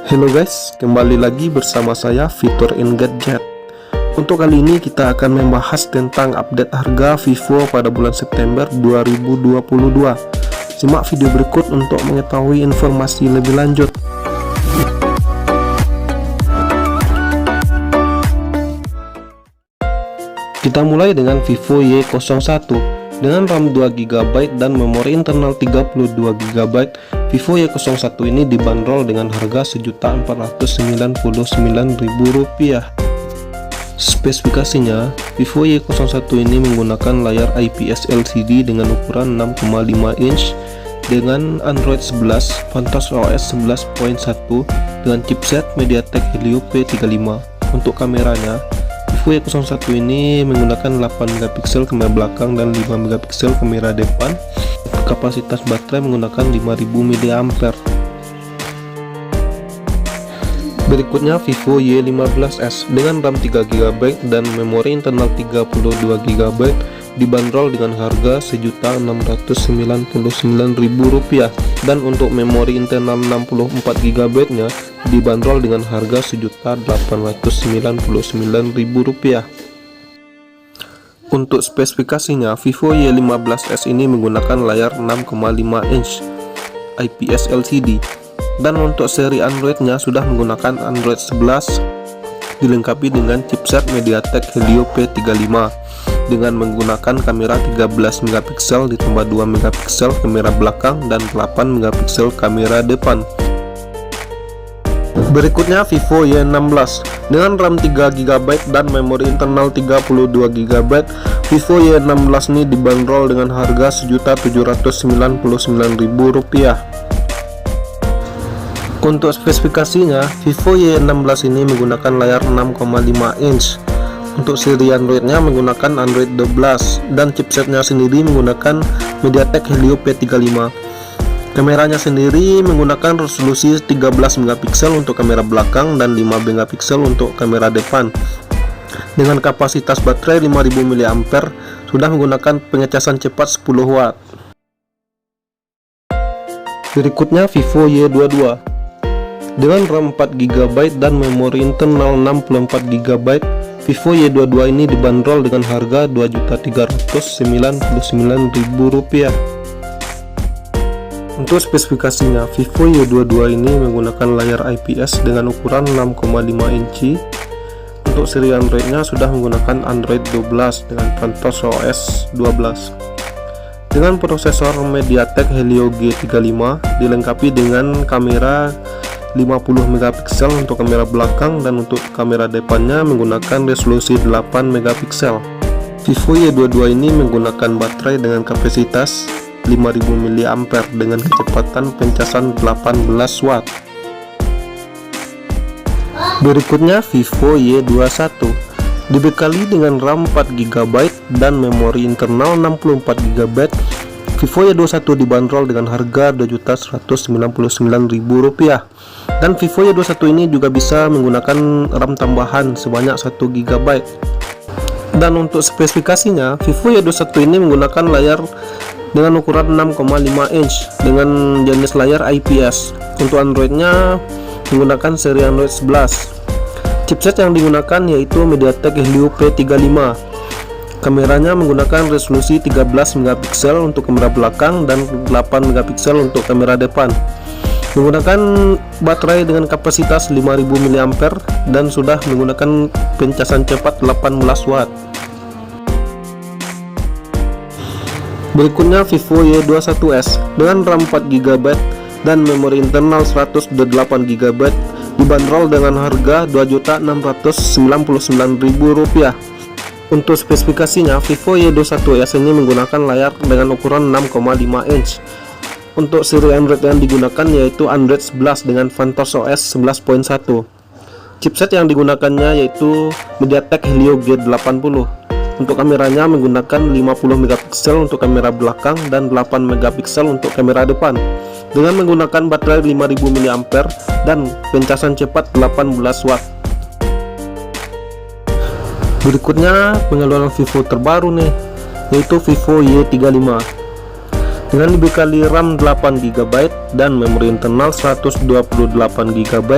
Halo guys, kembali lagi bersama saya Fitur in Gadget. Untuk kali ini kita akan membahas tentang update harga Vivo pada bulan September 2022. Simak video berikut untuk mengetahui informasi lebih lanjut. Kita mulai dengan Vivo Y01 dengan RAM 2GB dan memori internal 32GB. Vivo Y01 ini dibanderol dengan harga Rp1.499.000. Spesifikasinya, Vivo Y01 ini menggunakan layar IPS LCD dengan ukuran 6,5 inch dengan Android 11, Fantos OS 11.1 dengan chipset MediaTek Helio P35. Untuk kameranya, Vivo Y01 ini menggunakan 8MP kamera belakang dan 5MP kamera depan. Kapasitas baterai menggunakan 5000 mAh. Berikutnya Vivo Y15s dengan RAM 3GB dan memori internal 32GB dibanderol dengan harga Rp1.699.000, dan untuk memori internal 64GB nya dibanderol dengan harga Rp1.899.000. Untuk spesifikasinya, Vivo Y15s ini menggunakan layar 6,5 inch IPS LCD, dan untuk seri Androidnya sudah menggunakan Android 11 dilengkapi dengan chipset MediaTek Helio P35 dengan menggunakan kamera 13MP ditambah 2MP kamera belakang dan 8MP kamera depan. Berikutnya Vivo Y16 dengan RAM 3GB dan memori internal 32GB. Vivo Y16 ini dibanderol dengan harga Rp1.799.000. Untuk spesifikasinya, Vivo Y16 ini menggunakan layar 6,5 inch. Untuk seri Androidnya menggunakan Android 12 dan chipsetnya sendiri menggunakan MediaTek Helio P35. Kameranya sendiri menggunakan resolusi 13MP untuk kamera belakang dan 5MP untuk kamera depan. Dengan kapasitas baterai 5000 mAh, sudah menggunakan pengecasan cepat 10W. Berikutnya Vivo Y22 dengan RAM 4GB dan memori internal 64GB. Vivo Y22 ini dibanderol dengan harga Rp2.399.000. Untuk spesifikasinya, Vivo Y22 ini menggunakan layar IPS dengan ukuran 6,5 inci. Untuk seri Androidnya sudah menggunakan Android 12 dengan Fantos OS 12 dengan prosesor MediaTek Helio G35, dilengkapi dengan kamera 50MP untuk kamera belakang, dan untuk kamera depannya menggunakan resolusi 8MP. Vivo Y22 ini menggunakan baterai dengan kapasitas 5000 mAh dengan kecepatan pencasan 18W. Berikutnya Vivo Y21 dibekali dengan RAM 4GB dan memori internal 64GB. Vivo Y21 dibanderol dengan harga Rp2.199.000, dan Vivo Y21 ini juga bisa menggunakan RAM tambahan sebanyak 1GB. Dan untuk spesifikasinya, Vivo Y21 ini menggunakan layar dengan ukuran 6,5 inch dengan jenis layar IPS. Untuk Androidnya menggunakan seri Android 11. Chipset yang digunakan yaitu MediaTek Helio P35. Kameranya menggunakan resolusi 13MP untuk kamera belakang dan 8MP untuk kamera depan. Menggunakan baterai dengan kapasitas 5000 mAh dan sudah menggunakan pencasan cepat 18W. Berikutnya Vivo Y21s dengan RAM 4GB dan memori internal 128GB dibanderol dengan harga Rp2.699.000. Untuk spesifikasinya, Vivo Y21s ini menggunakan layar dengan ukuran 6,5 inch. Untuk seri Android yang digunakan yaitu Android 11 dengan Fantos OS 11.1. Chipset yang digunakannya yaitu MediaTek Helio G80. Untuk kameranya menggunakan 50MP untuk kamera belakang dan 8MP untuk kamera depan dengan menggunakan baterai 5000 mAh dan pencasan cepat 18W. Berikutnya pengeluaran Vivo terbaru nih, yaitu Vivo Y35. Dengan dibekali RAM 8GB dan memori internal 128GB,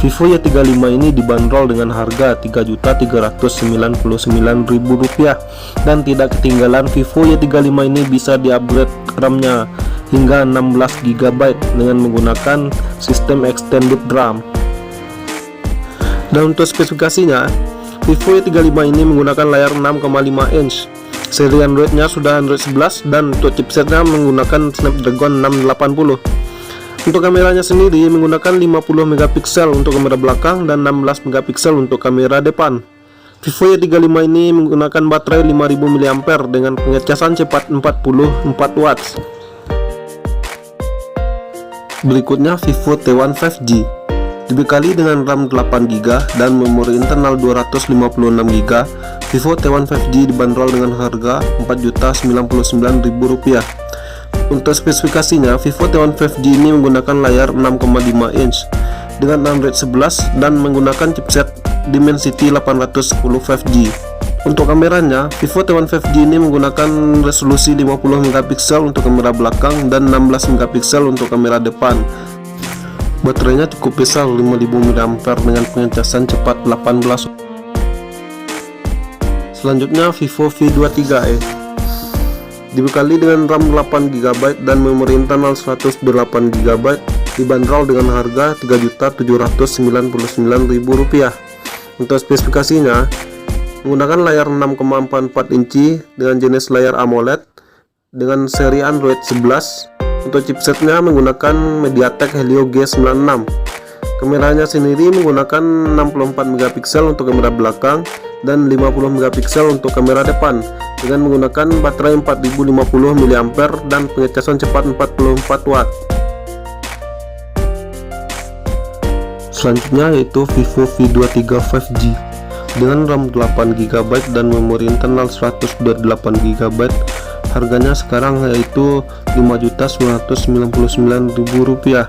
Vivo Y35 ini dibanderol dengan harga Rp3.399.000 dan tidak ketinggalan Vivo Y35 ini bisa di-upgrade RAM-nya hingga 16GB dengan menggunakan sistem extended RAM. Dan untuk spesifikasinya, Vivo Y35 ini menggunakan layar 6,5 inch. Seri Android-nya sudah Android 11 dan untuk chipsetnya menggunakan Snapdragon 680. Untuk kameranya sendiri menggunakan 50MP untuk kamera belakang dan 16MP untuk kamera depan. Vivo Y35 ini menggunakan baterai 5000mAh dengan pengecasan cepat 44W. Berikutnya Vivo T1 5G. Dibekali dengan RAM 8GB dan memori internal 256GB, Vivo T1 5G dibanderol dengan harga Rp4.099.000. Untuk spesifikasinya, Vivo T1 5G ini menggunakan layar 6,5 inch dengan Android 11 dan menggunakan chipset Dimensity 810 5G. Untuk kameranya, Vivo T1 5G ini menggunakan resolusi 50MP untuk kamera belakang dan 16MP untuk kamera depan. Baterainya cukup besar 5000mAh dengan pengecasan cepat 18. Selanjutnya Vivo V23e. Dibekali dengan RAM 8GB dan memori internal 128GB, dibanderol dengan harga Rp3.799.000. Untuk spesifikasinya, menggunakan layar 6,44 inci dengan jenis layar AMOLED dengan seri Android 11. Untuk chipsetnya menggunakan MediaTek Helio G96. Kameranya sendiri menggunakan 64MP untuk kamera belakang dan 50MP untuk kamera depan dengan menggunakan baterai 4050mAh dan pengecasan cepat 44W. Selanjutnya yaitu Vivo V23 5G dengan RAM 8GB dan memori internal 128GB. Harganya sekarang yaitu Rp5.999.000.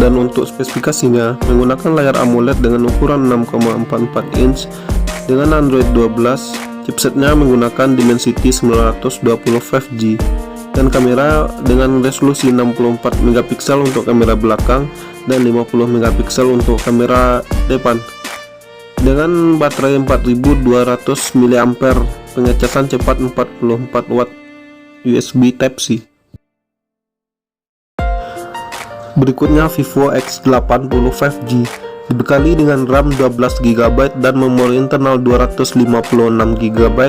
Dan untuk spesifikasinya menggunakan layar AMOLED dengan ukuran 6,44 inch dengan Android 12. Chipsetnya menggunakan Dimensity 920 5G dan kamera dengan resolusi 64MP untuk kamera belakang dan 50MP untuk kamera depan dengan baterai 4200mAh, pengecasan cepat 44W USB Type-C. Berikutnya Vivo X80 5G dibekali dengan RAM 12GB dan memori internal 256GB.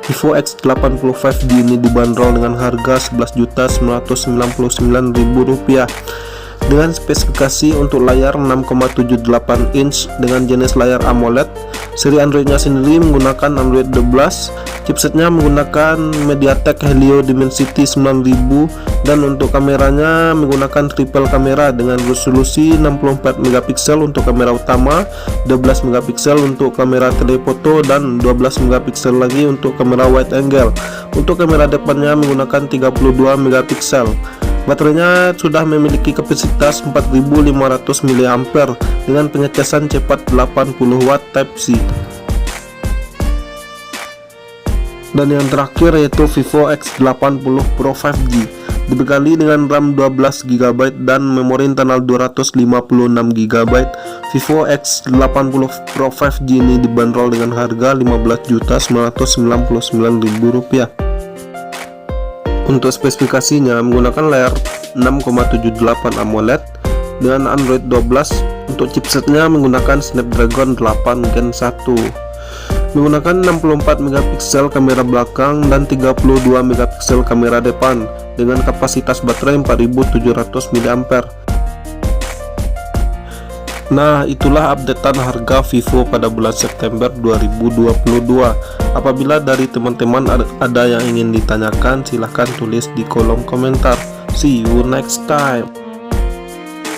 Vivo X80 5G ini dibanderol dengan harga Rp11.999.000 dengan spesifikasi untuk layar 6,78 inch dengan jenis layar AMOLED. Seri Androidnya sendiri menggunakan Android 12. Chipsetnya menggunakan MediaTek Helio Dimensity 9000 dan untuk kameranya menggunakan triple kamera dengan resolusi 64MP untuk kamera utama, 12MP untuk kamera telefoto dan 12MP lagi untuk kamera wide angle. Untuk kamera depannya menggunakan 32MP. Baterainya sudah memiliki kapasitas 4500mAh dengan pengecasan cepat 80W Type-C. Dan yang terakhir yaitu Vivo X80 Pro 5G dibekali dengan RAM 12GB dan memori internal 256GB. Vivo X80 Pro 5G ini dibanderol dengan harga Rp15.999.000. Untuk spesifikasinya menggunakan layar 6,78 AMOLED dengan Android 12. Untuk chipsetnya menggunakan Snapdragon 8 Gen 1 menggunakan 64MP kamera belakang dan 32MP kamera depan dengan kapasitas baterai 4700mAh. Nah, itulah updatean harga Vivo pada bulan September 2022. Apabila dari teman-teman ada yang ingin ditanyakan, silahkan tulis di kolom komentar. See you next time.